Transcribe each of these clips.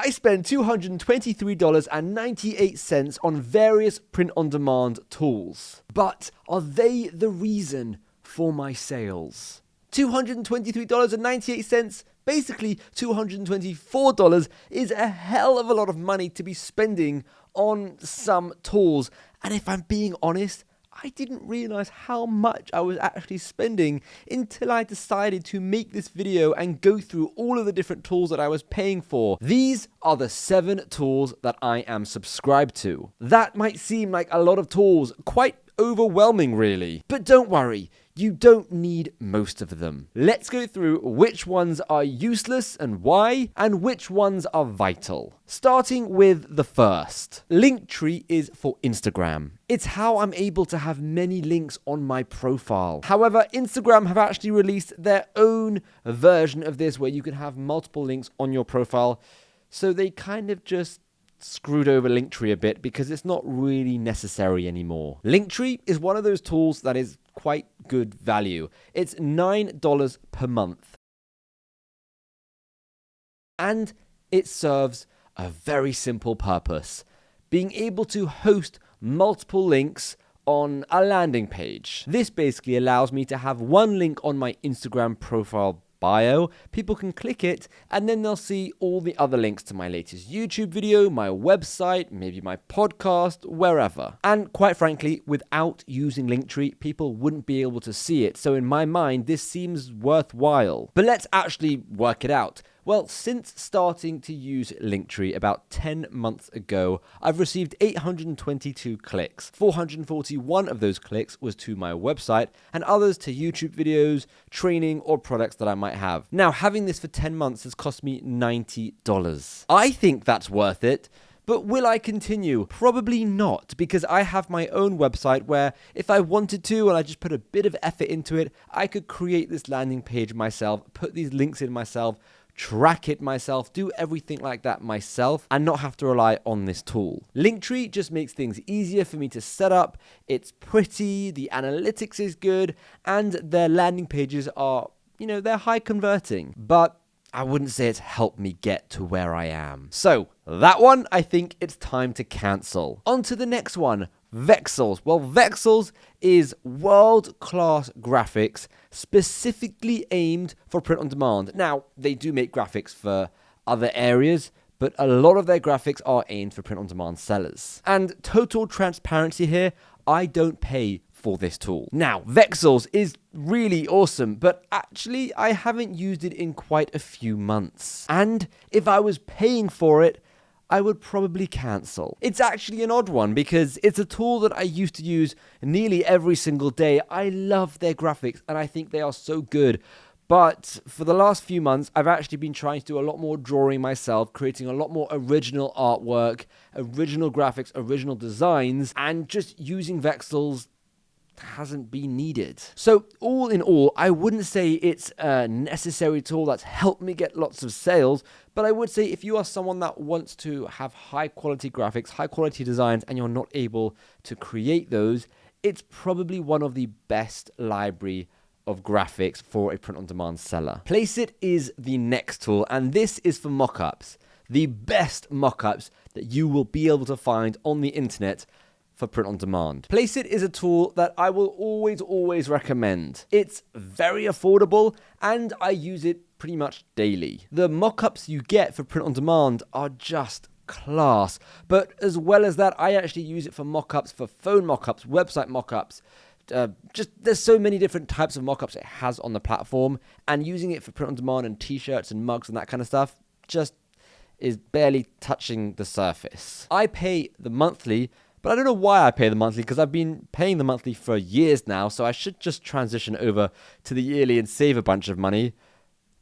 I spend $223.98 on various print-on-demand tools. But are they the reason for my sales? $223.98, basically $224, is a hell of a lot of money to be spending on some tools. And if I'm being honest, I didn't realize how much I was actually spending until I decided to make this video and go through all of the different tools that I was paying for. These are the 7 tools that I am subscribed to. That might seem like a lot of tools, quite overwhelming really, but don't worry. You don't need most of them. Let's go through which ones are useless and why, and which ones are vital. Starting with the first. Linktree is for Instagram. It's how I'm able to have many links on my profile. However, Instagram have actually released their own version of this where you can have multiple links on your profile. So they kind of just screwed over Linktree a bit because it's not really necessary anymore. Linktree is one of those tools that is quite good value. It's $9 per month. And it serves a very simple purpose: being able to host multiple links on a landing page. This basically allows me to have one link on my Instagram profile bio. People can click it and then they'll see all the other links to my latest YouTube video, my website, maybe my podcast, wherever. And quite frankly, without using Linktree, people wouldn't be able to see it. So in my mind, this seems worthwhile. But let's actually work it out. Well, since starting to use Linktree about 10 months ago, I've received 822 clicks. 441 of those clicks was to my website and others to YouTube videos, training, or products that I might have. Now, having this for 10 months has cost me $90. I think that's worth it. But will I continue? Probably not, because I have my own website where if I wanted to and I just put a bit of effort into it, I could create this landing page myself, put these links in myself, track it myself, do everything like that myself, and not have to rely on this tool. Linktree just makes things easier for me to set up. It's pretty, the analytics is good, and their landing pages are, they're high converting. But I wouldn't say it's helped me get to where I am. So that one, I think it's time to cancel. On to the next one. Vexels. Well, Vexels is world-class graphics specifically aimed for print on demand. Now, they do make graphics for other areas, but a lot of their graphics are aimed for print on demand sellers. And total transparency here, I don't pay for this tool. Now, Vexels is really awesome, but actually I haven't used it in quite a few months. And if I was paying for it, I would probably cancel. It's actually an odd one because it's a tool that I used to use nearly every single day. I love their graphics and I think they are so good. But for the last few months, I've actually been trying to do a lot more drawing myself, creating a lot more original artwork, original graphics, original designs, and just using Vexels hasn't been needed. So all in all, I wouldn't say it's a necessary tool that's helped me get lots of sales, but I would say if you are someone that wants to have high quality graphics, high quality designs, and you're not able to create those, it's probably one of the best library of graphics for a print-on-demand seller. Placeit is the next tool, and this is for mockups. The best mockups that you will be able to find on the internet for print on demand. Placeit is a tool that I will always recommend. It's very affordable and I use it pretty much daily. The mockups you get for print on demand are just class. But as well as that, I actually use it for mockups, for phone mockups, website mockups. There's so many different types of mockups it has on the platform, and using it for print on demand and t-shirts and mugs and that kind of stuff just is barely touching the surface. I pay the monthly, but I don't know why I pay the monthly, because I've been paying the monthly for years now, so I should just transition over to the yearly and save a bunch of money.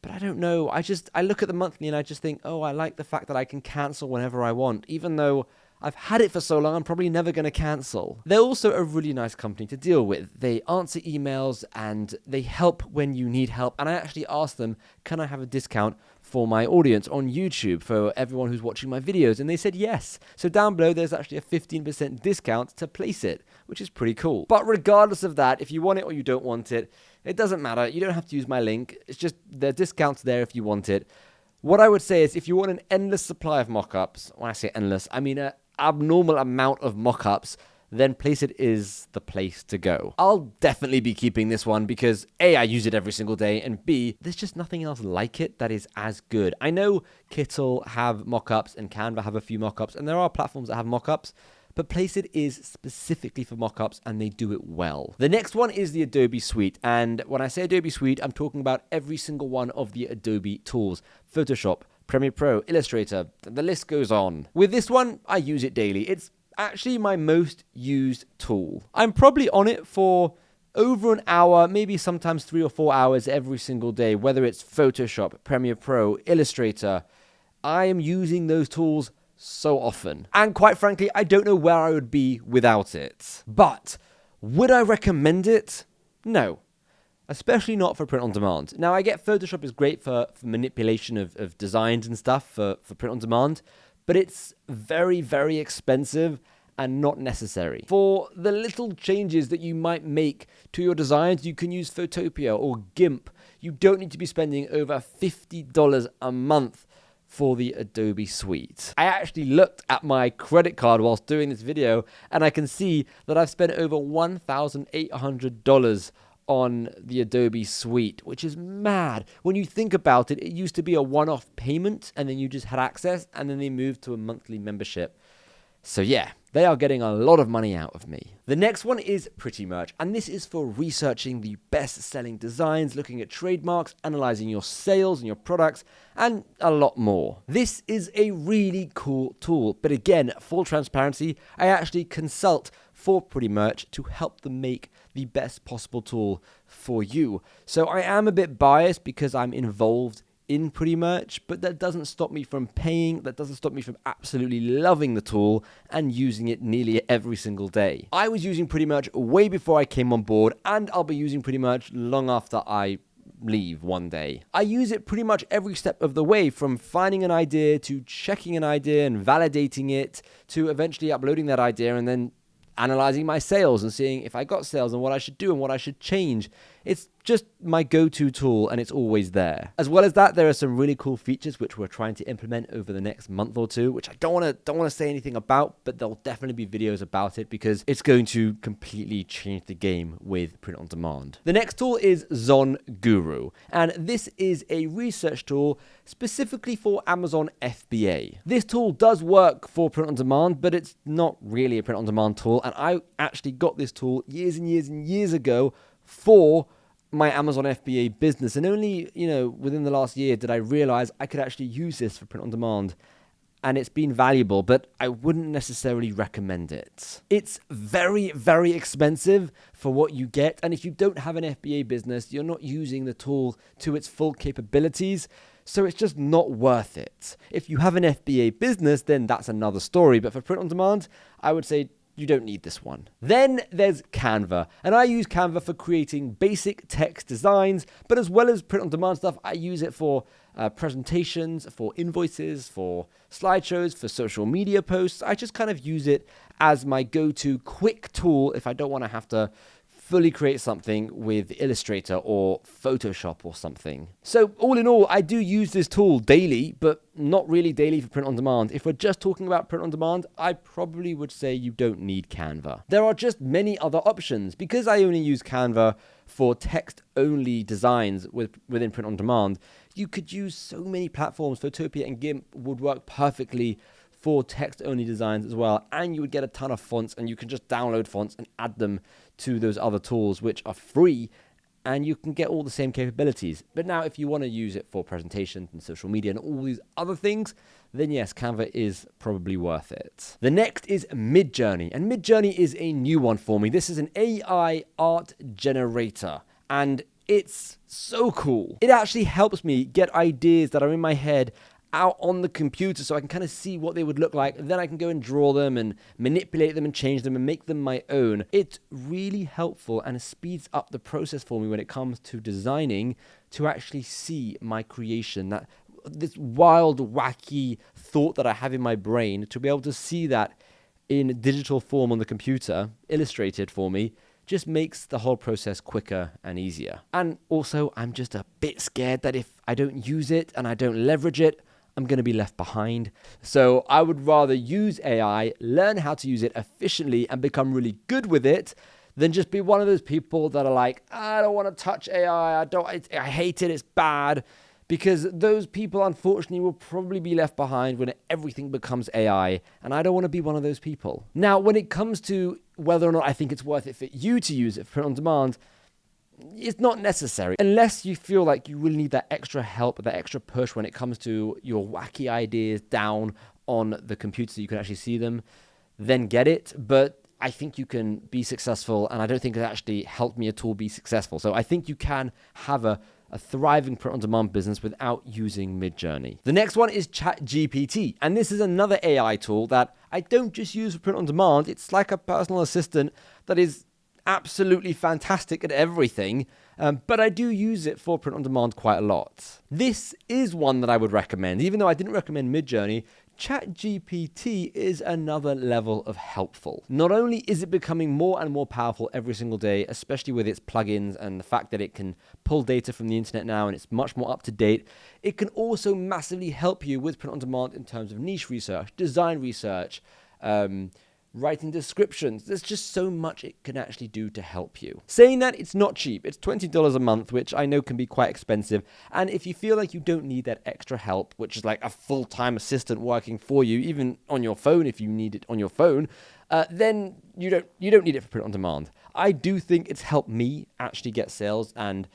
But I don't know. I look at the monthly and I just think, oh, I like the fact that I can cancel whenever I want, even though I've had it for so long, I'm probably never going to cancel. They're also a really nice company to deal with. They answer emails and they help when you need help. And I actually asked them, can I have a discount for my audience on YouTube, for everyone who's watching my videos? And they said yes. So down below, there's actually a 15% discount to Placeit, which is pretty cool. But regardless of that, if you want it or you don't want it, it doesn't matter. You don't have to use my link. It's just the discount's there if you want it. What I would say is if you want an endless supply of mockups, when I say endless, I mean an abnormal amount of mockups, then Placeit is the place to go. I'll definitely be keeping this one because A, I use it every single day, and B, there's just nothing else like it that is as good. I know Kittle have mockups and Canva have a few mockups, and there are platforms that have mockups, but Placeit is specifically for mockups and they do it well. The next one is the Adobe Suite, and when I say Adobe Suite, I'm talking about every single one of the Adobe tools. Photoshop, Premiere Pro, Illustrator, the list goes on. With this one, I use it daily. It's actually my most used tool. I'm probably on it for over an hour, maybe sometimes 3 or 4 hours every single day, whether it's Photoshop, Premiere Pro, Illustrator. I am using those tools so often. And quite frankly, I don't know where I would be without it. But would I recommend it? No. Especially not for print on demand. Now, I get Photoshop is great for manipulation of designs and stuff for print on demand, but it's very, very expensive and not necessary. For the little changes that you might make to your designs, you can use Photopea or GIMP. You don't need to be spending over $50 a month for the Adobe Suite. I actually looked at my credit card whilst doing this video, and I can see that I've spent over $1,800 on the Adobe Suite, which is mad. When you think about it, it used to be a one-off payment and then you just had access, and then they moved to a monthly membership. So yeah, they are getting a lot of money out of me. The next one is Pretty Merch, and this is for researching the best-selling designs, looking at trademarks, analyzing your sales and your products, and a lot more. This is a really cool tool, but again, full transparency, I actually consult for Pretty Merch to help them make the best possible tool for you. So I am a bit biased because I'm involved in Pretty Merch, but that doesn't stop me from paying, that doesn't stop me from absolutely loving the tool and using it nearly every single day. I was using Pretty Merch way before I came on board, and I'll be using Pretty Merch long after I leave one day. I use it pretty much every step of the way, from finding an idea to checking an idea and validating it to eventually uploading that idea and then analyzing my sales and seeing if I got sales and what I should do and what I should change. It's just my go-to tool and it's always there. As well as that, there are some really cool features which we're trying to implement over the next month or two, which I don't want to say anything about, but there'll definitely be videos about it because it's going to completely change the game with print on demand. The next tool is Zon Guru, and this is a research tool specifically for Amazon FBA. This tool does work for print on demand, but it's not really a print on demand tool, and I actually got this tool years and years and years ago for my Amazon FBA business, and only, within the last year did I realize I could actually use this for print on demand, and it's been valuable, but I wouldn't necessarily recommend it. It's very, very expensive for what you get, and if you don't have an FBA business, you're not using the tool to its full capabilities, so it's just not worth it. If you have an FBA business, then that's another story, but for print on demand, I would say you don't need this one. Then there's Canva, and I use Canva for creating basic text designs, but as well as print on demand stuff, I use it for presentations, for invoices, for slideshows, for social media posts. I just kind of use it as my go-to quick tool if I don't want to have to fully create something with Illustrator or Photoshop or something. So all in all, I do use this tool daily, but not really daily for print on demand. If we're just talking about print on demand, I probably would say you don't need Canva. There are just many other options. Because I only use Canva for text-only designs within print on demand, you could use so many platforms. Photopea and GIMP would work perfectly for text-only designs as well, and you would get a ton of fonts, and you can just download fonts and add them to those other tools which are free, and you can get all the same capabilities. But now if you want to use it for presentations and social media and all these other things, then yes, Canva is probably worth it. The next is Midjourney, and Midjourney is a new one for me. This is an AI art generator, and it's so cool. It actually helps me get ideas that are in my head out on the computer so I can kind of see what they would look like, and then I can go and draw them and manipulate them and change them and make them my own. It's really helpful and it speeds up the process for me when it comes to designing, to actually see my creation, that this wild, wacky thought that I have in my brain, to be able to see that in digital form on the computer, illustrated for me, just makes the whole process quicker and easier. And also, I'm just a bit scared that if I don't use it and I don't leverage it, I'm going to be left behind. So I would rather use AI, learn how to use it efficiently and become really good with it than just be one of those people that are like, I don't want to touch AI. I hate it. It's bad. Because those people, unfortunately, will probably be left behind when everything becomes AI. And I don't want to be one of those people. Now, when it comes to whether or not I think it's worth it for you to use it for print on demand, it's not necessary. Unless you feel like you really need that extra help, that extra push when it comes to your wacky ideas down on the computer so you can actually see them, then get it. But I think you can be successful, and I don't think it actually helped me at all be successful. So I think you can have a thriving print-on-demand business without using Midjourney. The next one is ChatGPT, and this is another AI tool that I don't just use for print-on-demand. It's like a personal assistant that is absolutely fantastic at everything, but I do use it for print on demand quite a lot. This is one that I would recommend. Even though I didn't recommend Midjourney, ChatGPT is another level of helpful. Not only is it becoming more and more powerful every single day, especially with its plugins and the fact that it can pull data from the internet now and it's much more up to date, it can also massively help you with print on demand in terms of niche research, design research, writing descriptions. There's just so much it can actually do to help you. Saying that, it's not cheap. It's $20 a month, which I know can be quite expensive. And if you feel like you don't need that extra help, which is like a full-time assistant working for you, even on your phone, if you need it on your phone, then you don't need it for print on demand. I do think it's helped me actually get sales and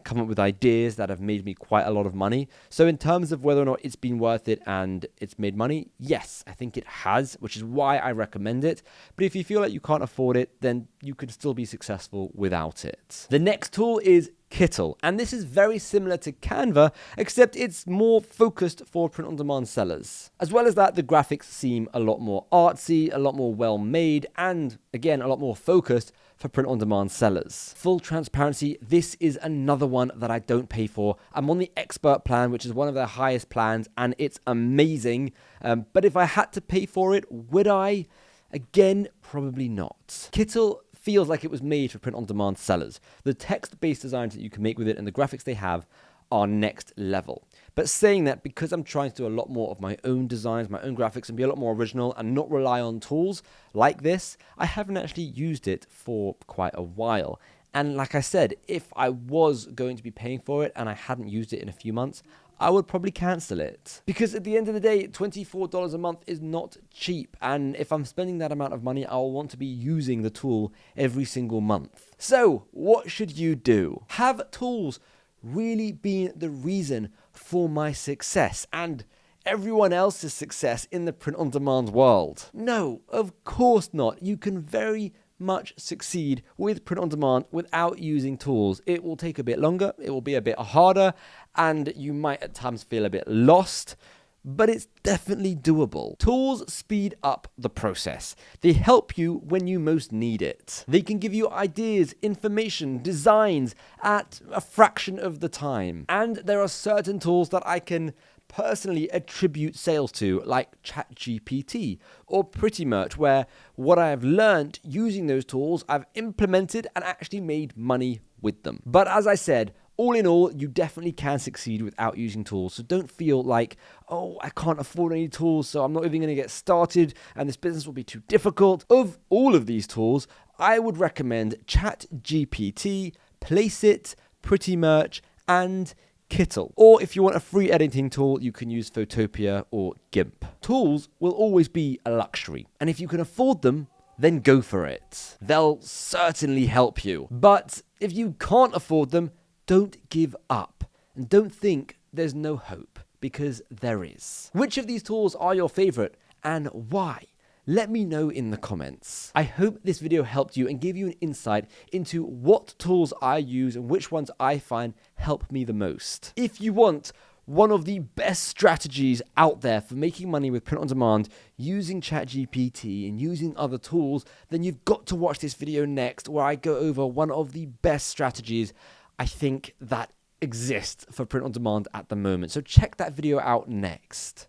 come up with ideas that have made me quite a lot of money. So in terms of whether or not it's been worth it and it's made money, yes, I think it has, which is why I recommend it. But if you feel like you can't afford it, then you can still be successful without it. The next tool is Kittle, and this is very similar to Canva, except it's more focused for print-on-demand sellers. As well as that, the graphics seem a lot more artsy, a lot more well-made, and again, a lot more focused for print-on-demand sellers. Full transparency, this is another one that I don't pay for. I'm on the expert plan, which is one of their highest plans, and it's amazing. But if I had to pay for it, would I? Again, probably not. Kittle feels like it was made for print-on-demand sellers. The text-based designs that you can make with it and the graphics they have are next level. But saying that, because I'm trying to do a lot more of my own designs, my own graphics, and be a lot more original and not rely on tools like this, I haven't actually used it for quite a while. And like I said, if I was going to be paying for it and I hadn't used it in a few months, I would probably cancel it. Because at the end of the day, $24 a month is not cheap. And if I'm spending that amount of money, I'll want to be using the tool every single month. So what should you do? Have tools really been the reason for my success and everyone else's success in the print-on-demand world? No, of course not. You can very much succeed with print-on-demand without using tools. It will take a bit longer, it will be a bit harder, and you might at times feel a bit lost, but it's definitely doable. Tools speed up the process. They help you when you most need it. They can give you ideas, information, designs at a fraction of the time. And there are certain tools that I can personally attribute sales to, like ChatGPT or Pretty Merch, where what I have learned using those tools, I've implemented and actually made money with them. But as I said, all in all, you definitely can succeed without using tools. So don't feel like, oh, I can't afford any tools, so I'm not even going to get started and this business will be too difficult. Of all of these tools, I would recommend ChatGPT, Placeit, Pretty Merch, and Kittle. Or if you want a free editing tool, you can use Photopea or GIMP. Tools will always be a luxury, and if you can afford them, then go for it. They'll certainly help you. But if you can't afford them, don't give up, and don't think there's no hope, because there is. Which of these tools are your favorite and why? Let me know in the comments. I hope this video helped you and gave you an insight into what tools I use and which ones I find help me the most. If you want one of the best strategies out there for making money with print on demand using ChatGPT and using other tools, then you've got to watch this video next, where I go over one of the best strategies I think that exists for print on demand at the moment. So check that video out next.